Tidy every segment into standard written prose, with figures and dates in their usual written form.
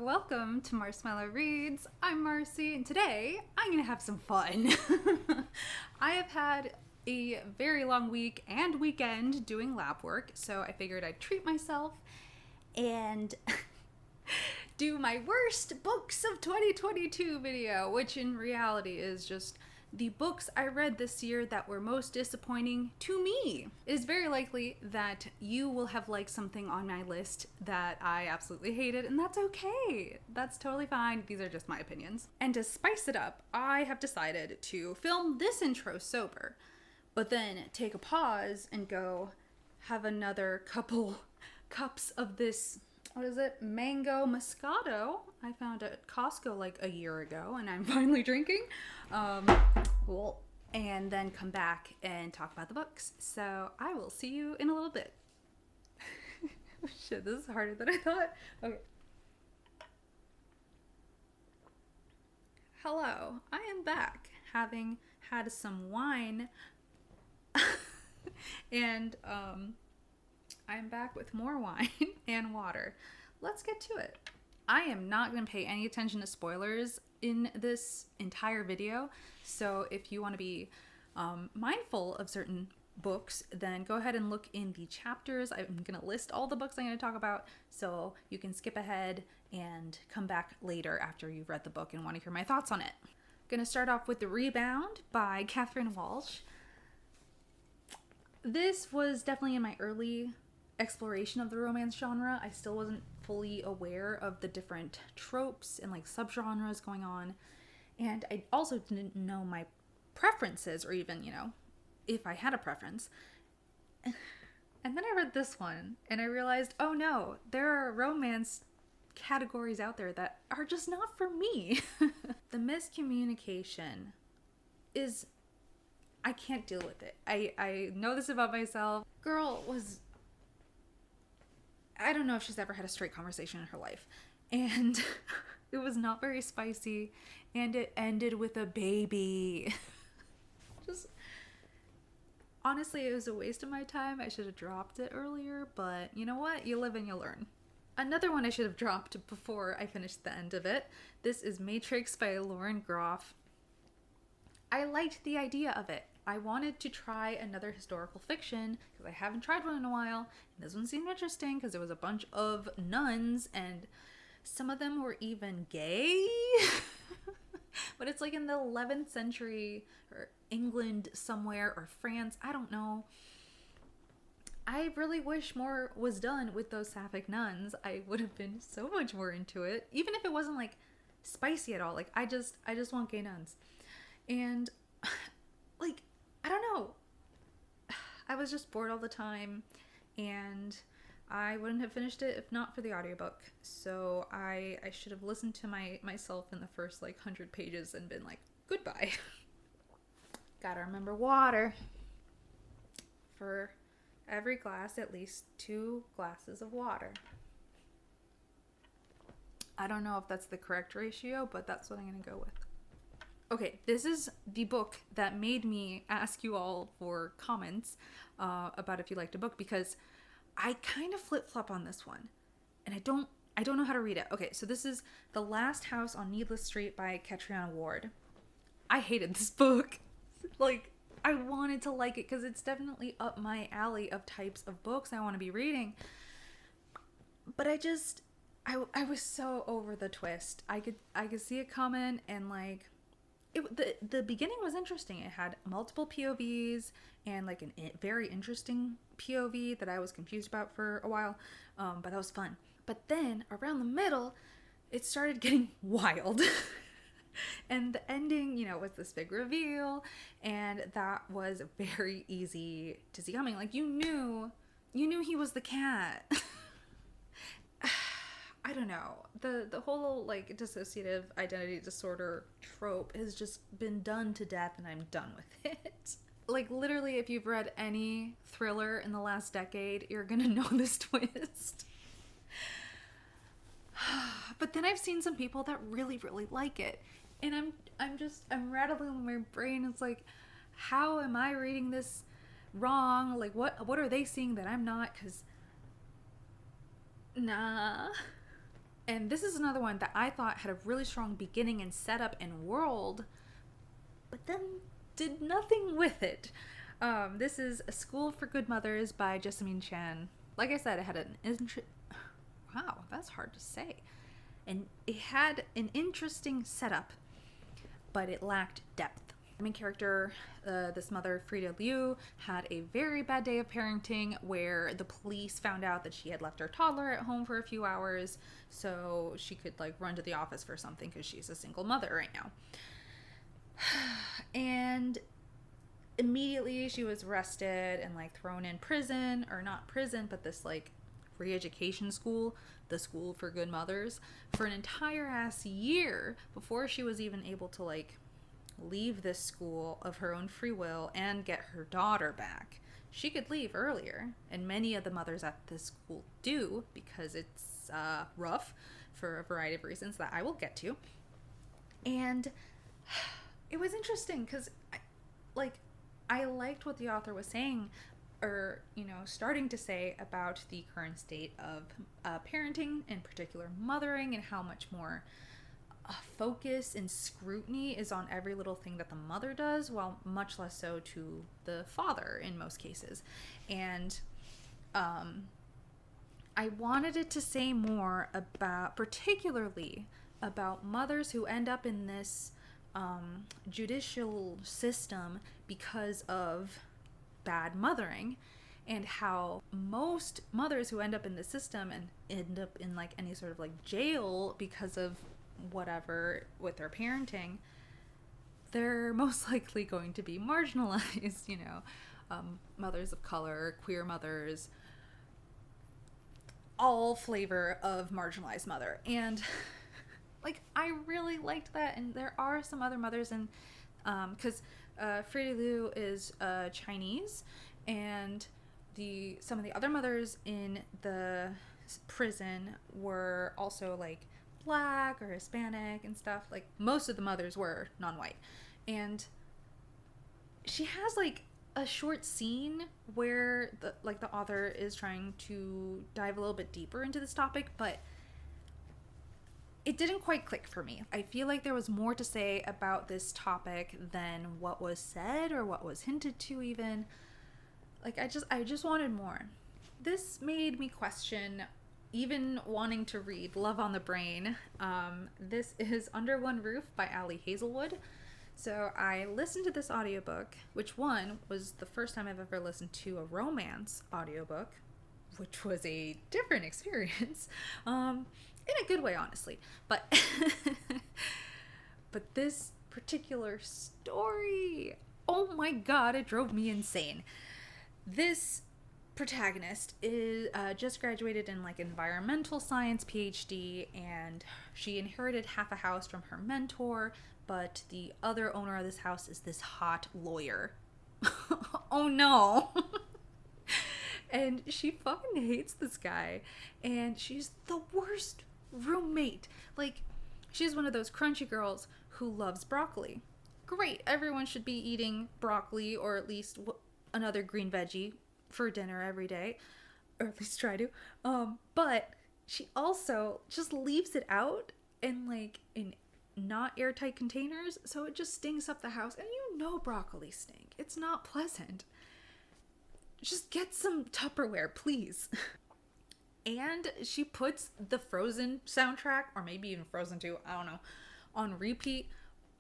Welcome to Marshmellow Reads. I'm Marcy, and today I'm going to have some fun. I have had a very long week and weekend doing lab work, so I figured I'd treat myself and do my worst books of 2022 video, which in reality is just the books I read this year that were most disappointing to me. It is very likely that you will have liked something on my list that I absolutely hated, and that's okay. That's totally fine. These are just my opinions. And to spice it up, I have decided to film this intro sober, but then take a pause and go have another couple cups of this, what is it? Mango Moscato I found at Costco like a year ago, and I'm finally drinking. Cool. And then come back and talk about the books. So I will see you in a little bit. Shit, this is harder than I thought. Okay. Hello, I am back, having had some wine, and I'm back with more wine and water. Let's get to it. I am not going to pay any attention to spoilers in this entire video, so if you want to be mindful of certain books, then go ahead and look in the chapters. I'm going to list all the books I'm going to talk about, so you can skip ahead and come back later after you've read the book and want to hear my thoughts on it. I'm going to start off with The Rebound by Catherine Walsh. This was definitely in my early exploration of the romance genre. I still wasn't fully aware of the different tropes and like subgenres going on, and I also didn't know my preferences, or even, you know, if I had a preference. And then I read this one and I realized, oh no, there are romance categories out there that are just not for me. The miscommunication is, I can't deal with it. I know this about myself. Girl was, I don't know if she's ever had a straight conversation in her life, and it was not very spicy, and it ended with a baby. Just, honestly, it was a waste of my time. I should have dropped it earlier, but you know what? You live and you learn. Another one I should have dropped before I finished the end of it. This is Matrix by Lauren Groff. I liked the idea of it. I wanted to try another historical fiction because I haven't tried one in a while. And this one seemed interesting because there was a bunch of nuns and some of them were even gay. But it's like in the 11th century or England somewhere, or France. I don't know. I really wish more was done with those sapphic nuns. I would have been so much more into it, even if it wasn't like spicy at all. Like I just want gay nuns. And like, I don't know, I was just bored all the time, and I wouldn't have finished it if not for the audiobook. So I should have listened to myself in the first like 100 pages and been like, goodbye. Gotta remember water. For every glass, at least 2 glasses of water. I don't know if that's the correct ratio, but that's what I'm gonna go with. Okay, this is the book that made me ask you all for comments about if you liked a book, because I kind of flip-flop on this one, and I don't know how to read it. Okay, so this is The Last House on Needless Street by Catriona Ward. I hated this book. Like, I wanted to like it because it's definitely up my alley of types of books I want to be reading, but I was so over the twist. I could see it coming, and like, the beginning was interesting. It had multiple POVs and like a very interesting POV that I was confused about for a while, but that was fun. But then around the middle, it started getting wild. And the ending, you know, was this big reveal, and that was very easy to see coming. Like, you knew he was the cat. I don't know. The whole like dissociative identity disorder trope has just been done to death, and I'm done with it. Like, literally, if you've read any thriller in the last decade, you're gonna know this twist. But then I've seen some people that really, really like it, and I'm rattling in my brain. It's like, how am I reading this wrong? Like, what are they seeing that I'm not? 'Cause nah. And this is another one that I thought had a really strong beginning and setup and world, but then did nothing with it. This is A School for Good Mothers by Jessamine Chan. Like I said, it had wow, that's hard to say. And it had an interesting setup, but it lacked depth. The main character, this mother, Frida Liu, had a very bad day of parenting where the police found out that she had left her toddler at home for a few hours so she could like run to the office for something because she's a single mother right now. And immediately she was arrested and like thrown in prison, or not prison, but this like re-education school, the School for Good Mothers, for an entire ass year before she was even able to like leave this school of her own free will and get her daughter back. She could leave earlier, and many of the mothers at this school do, because it's rough for a variety of reasons that I will get to. And it was interesting because I liked what the author was saying, or starting to say about the current state of parenting, in particular mothering, and how much more focus and scrutiny is on every little thing that the mother does, while much less so to the father in most cases. And I wanted it to say more about, particularly about mothers who end up in this judicial system because of bad mothering, and how most mothers who end up in the system and end up in like any sort of like jail because of whatever with their parenting, they're most likely going to be marginalized, mothers of color, queer mothers, all flavor of marginalized mother. And like, I really liked that. And there are some other mothers, and because Frida Liu is Chinese, and some of the other mothers in the prison were also like Black or Hispanic and stuff. Like, most of the mothers were non-white. And she has like a short scene where the author is trying to dive a little bit deeper into this topic, but it didn't quite click for me. I feel like there was more to say about this topic than what was said or what was hinted to even. Like, I just wanted more. This made me question even wanting to read Love on the Brain. This is Under One Roof by Ali Hazelwood. So I listened to this audiobook, which was the first time I've ever listened to a romance audiobook, which was a different experience. In a good way, honestly. But but this particular story, oh my god, it drove me insane. This protagonist is just graduated in like environmental science PhD, and she inherited half a house from her mentor, but the other owner of this house is this hot lawyer. Oh no. And she fucking hates this guy, and she's the worst roommate. Like, she's one of those crunchy girls who loves broccoli. Great, everyone should be eating broccoli, or at least another green veggie for dinner every day, or at least try to. But she also just leaves it out in not airtight containers, so it just stinks up the house. And broccoli stink. It's not pleasant. Just get some Tupperware, please. And she puts the Frozen soundtrack, or maybe even Frozen 2, I don't know, on repeat,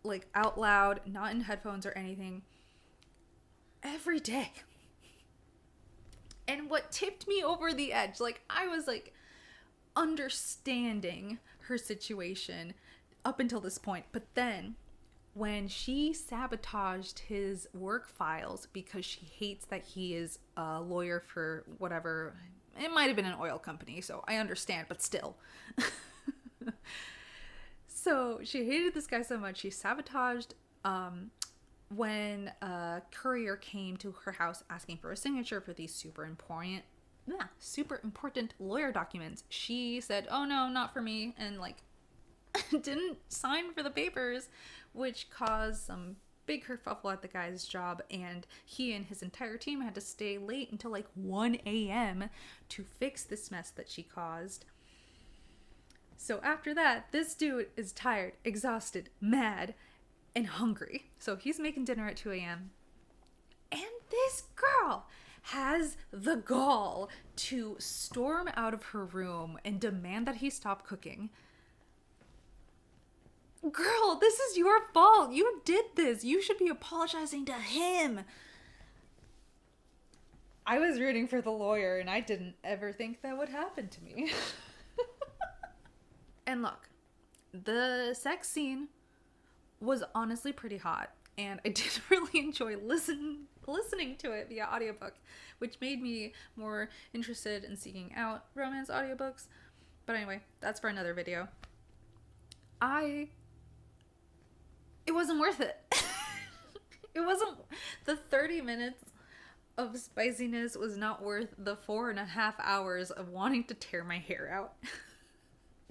like out loud, not in headphones or anything, every day. And what tipped me over the edge, I was understanding her situation up until this point, but then when she sabotaged his work files because she hates that he is a lawyer for whatever, it might have been an oil company, so I understand, but still. So she hated this guy so much, she sabotaged when a courier came to her house asking for a signature for these super important lawyer documents. She said, "Oh no, not for me," and didn't sign for the papers, which caused some big kerfuffle at the guy's job, and he and his entire team had to stay late until 1 a.m. to fix this mess that she caused. So after that, this dude is tired, exhausted, mad, and hungry. So he's making dinner at 2 a.m. And this girl has the gall to storm out of her room and demand that he stop cooking. Girl, this is your fault. You did this. You should be apologizing to him. I was rooting for the lawyer, and I didn't ever think that would happen to me. And look, the sex scene was honestly pretty hot, and I did really enjoy listening to it via audiobook, which made me more interested in seeking out romance audiobooks. But anyway, that's for another video. It wasn't worth it. It wasn't, the 30 minutes of spiciness was not worth the 4.5 hours of wanting to tear my hair out.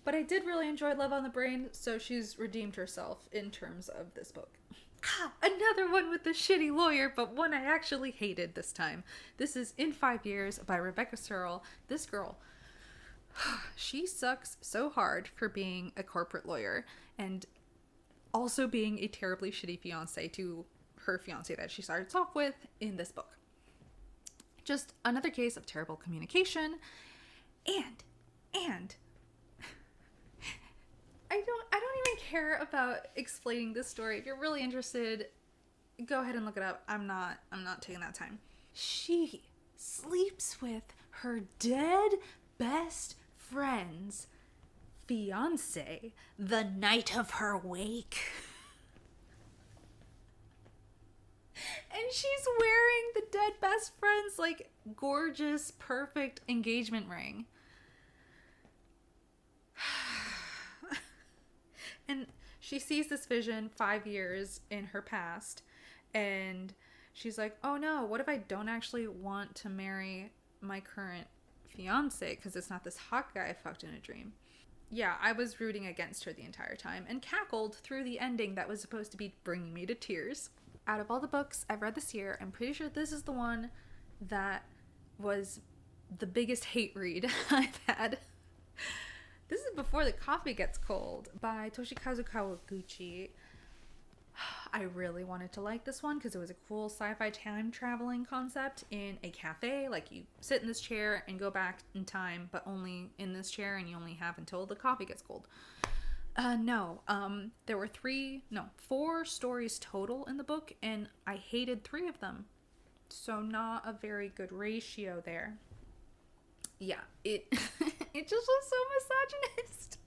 But I did really enjoy Love on the Brain, so she's redeemed herself in terms of this book. Another one with the shitty lawyer, but one I actually hated this time. This is In 5 Years by Rebecca Serle. This girl, she sucks so hard for being a corporate lawyer and also being a terribly shitty fiance to her fiance that she starts off with in this book. Just another case of terrible communication, and I don't even care about explaining this story. If you're really interested, go ahead and look it up. I'm not taking that time. She sleeps with her dead best friend's fiance the night of her wake. And she's wearing the dead best friend's like gorgeous, perfect engagement ring. And she sees this vision 5 years in her past, and she's like, oh no, what if I don't actually want to marry my current fiance because it's not this hot guy I fucked in a dream? Yeah, I was rooting against her the entire time and cackled through the ending that was supposed to be bringing me to tears. Out of all the books I've read this year, I'm pretty sure this is the one that was the biggest hate read I've had. This is Before the Coffee Gets Cold by Toshikazu Kawaguchi. I really wanted to like this one because it was a cool sci-fi time traveling concept in a cafe. Like, you sit in this chair and go back in time, but only in this chair, and you only have until the coffee gets cold. There were 4 stories total in the book, and I hated 3 of them. So not a very good ratio there. Yeah, it it just was so misogynist.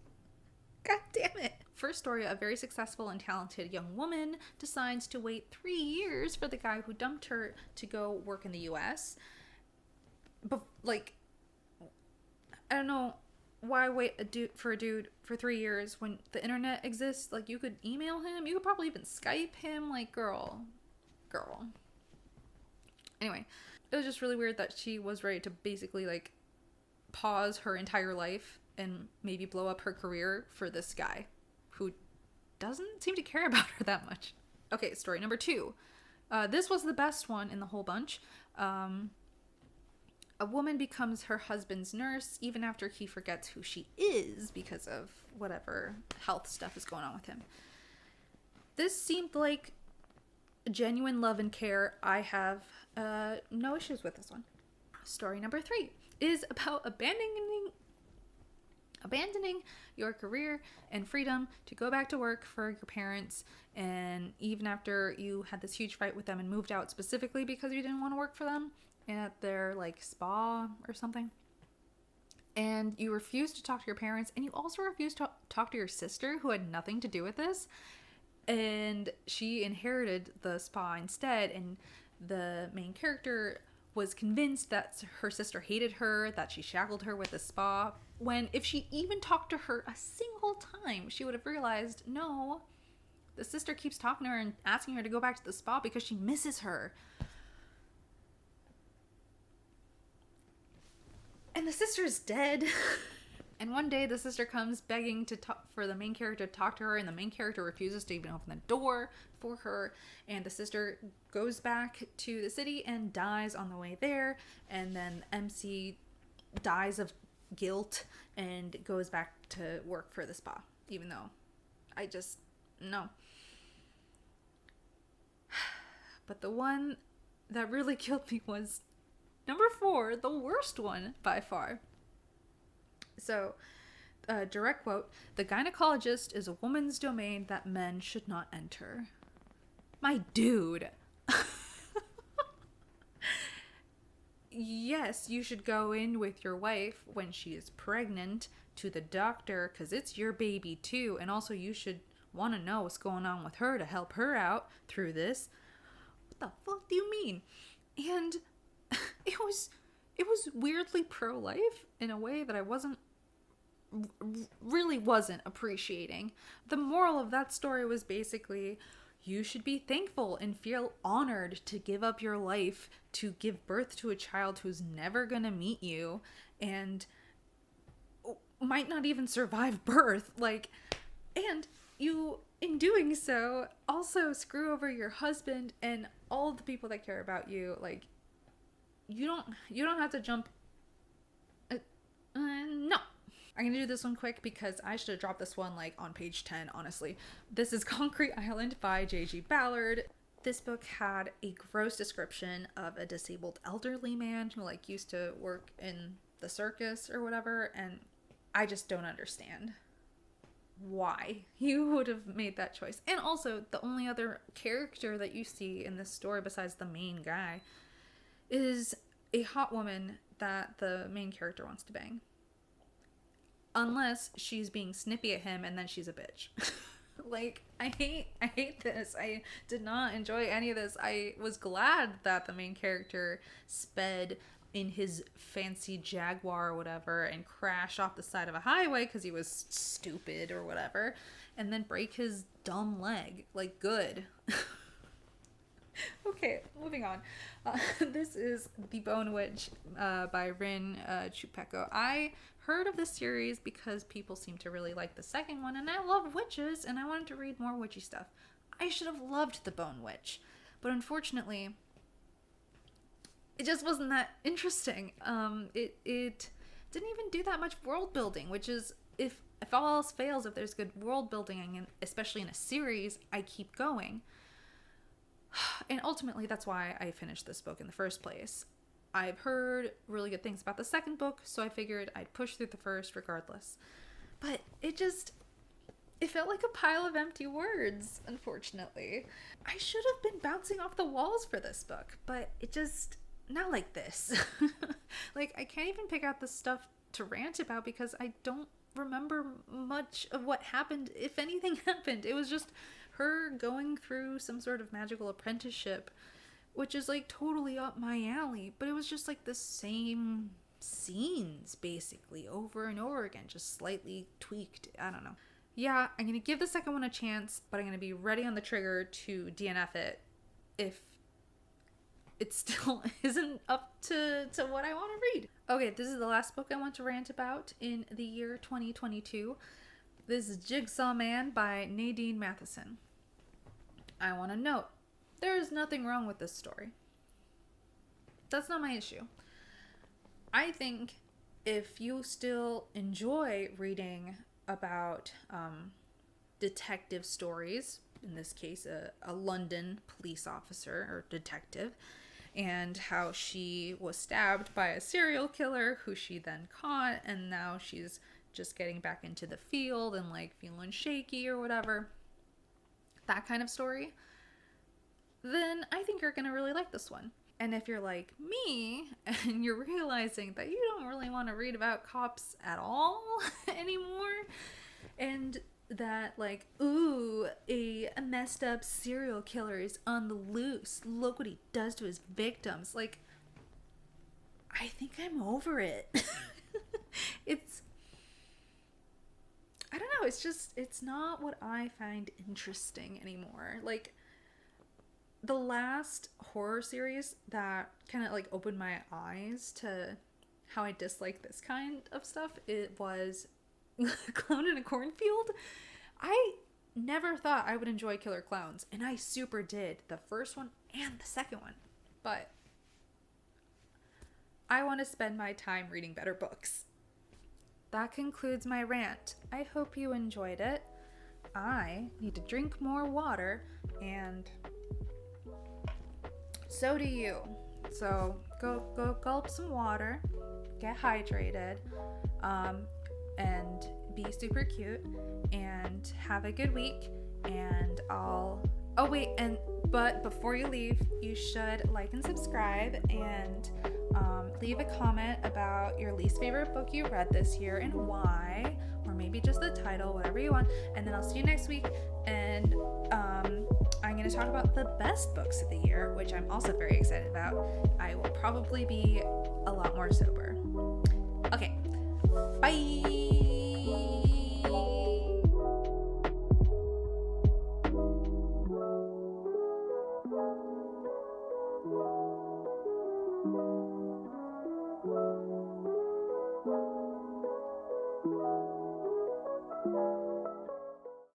God damn it. First story, a very successful and talented young woman decides to wait 3 years for the guy who dumped her to go work in the US. But, like, I don't know why wait for a dude for 3 years when the internet exists. Like, you could email him, you could probably even Skype him. Like, girl. Anyway, it was just really weird that she was ready to basically, like, pause her entire life and maybe blow up her career for this guy who doesn't seem to care about her that much. Okay, story number 2. This was the best one in the whole bunch. A woman becomes her husband's nurse even after he forgets who she is because of whatever health stuff is going on with him. This seemed like genuine love and care. I have no issues with this one. Story number 3 is about abandoning your career and freedom to go back to work for your parents, and even after you had this huge fight with them and moved out specifically because you didn't want to work for them at their like spa or something, and you refused to talk to your parents, and you also refused to talk to your sister who had nothing to do with this, and she inherited the spa instead, and the main character was convinced that her sister hated her, that she shackled her with the spa, when if she even talked to her a single time, she would have realized, no, the sister keeps talking to her and asking her to go back to the spa because she misses her. And the sister's dead. And one day the sister comes begging for the main character to talk to her, and the main character refuses to even open the door for her, and the sister goes back to the city and dies on the way there, and then MC dies of guilt and goes back to work for the spa, even though I just, no. But the one that really killed me was number 4, the worst one by far. So, direct quote, "The gynecologist is a woman's domain that men should not enter." My dude. Yes, you should go in with your wife when she is pregnant to the doctor because it's your baby too. And also you should want to know what's going on with her to help her out through this. What the fuck do you mean? And it was weirdly pro-life in a way that I really wasn't appreciating. The moral of that story was basically, you should be thankful and feel honored to give up your life to give birth to a child who's never gonna meet you and might not even survive birth. Like, and you, in doing so, also screw over your husband and all of the people that care about you. Like, you don't have to jump. No. I'm going to do this one quick because I should have dropped this one like on page 10, honestly. This is Concrete Island by J.G. Ballard. This book had a gross description of a disabled elderly man who like used to work in the circus or whatever, and I just don't understand why you would have made that choice. And also, the only other character that you see in this story besides the main guy is a hot woman that the main character wants to bang. Unless she's being snippy at him and then she's a bitch. Like, I hate this. I did not enjoy any of this. I was glad that the main character sped in his fancy Jaguar or whatever and crashed off the side of a highway because he was stupid or whatever, and then break his dumb leg. Like, good. Okay, moving on. This is The Bone Witch by Rin Chupeco. I heard of this series because people seem to really like the second one, and I love witches, and I wanted to read more witchy stuff. I should have loved The Bone Witch, but unfortunately, it just wasn't that interesting. It didn't even do that much world building, which is, if all else fails, if there's good world building, and especially in a series, I keep going. And ultimately, that's why I finished this book in the first place. I've heard really good things about the second book, so I figured I'd push through the first regardless. But it felt like a pile of empty words, unfortunately. I should have been bouncing off the walls for this book, but it just, not like this. Like, I can't even pick out the stuff to rant about because I don't remember much of what happened, if anything happened. It was just her going through some sort of magical apprenticeship, which is like totally up my alley, but it was just like the same scenes basically over and over again, just slightly tweaked. I don't know. Yeah, I'm gonna give the second one a chance, but I'm gonna be ready on the trigger to DNF it if it still isn't up to what I want to read. Okay, this is the last book I want to rant about in the year 2022. This is Jigsaw Man by Nadine Matheson. I want to note, there is nothing wrong with this story. That's not my issue. I think if you still enjoy reading about detective stories, in this case a London police officer or detective, and how she was stabbed by a serial killer who she then caught, and now she's just getting back into the field and like feeling shaky or whatever, that kind of story, then I think you're gonna really like this one. And if you're like me and you're realizing that you don't really want to read about cops at all anymore, and that like, ooh, a messed up serial killer is on the loose, look what he does to his victims, like, I think I'm over it. I don't know, it's not what I find interesting anymore. Like, the last horror series that kind of like opened my eyes to how I dislike this kind of stuff, it was Clown in a Cornfield. I never thought I would enjoy killer clowns, and I super did, the first one and the second one. But I want to spend my time reading better books. that concludes my rant. I hope you enjoyed it. I need to drink more water, and so do you. So go gulp some water, get hydrated, and be super cute, and have a good week. And but before you leave, you should like and subscribe, and leave a comment about your least favorite book you read this year and why, or maybe just the title, whatever you want. And then I'll see you next week, and I'm going to talk about the best books of the year, which I'm also very excited about. I will probably be a lot more sober. Okay, bye.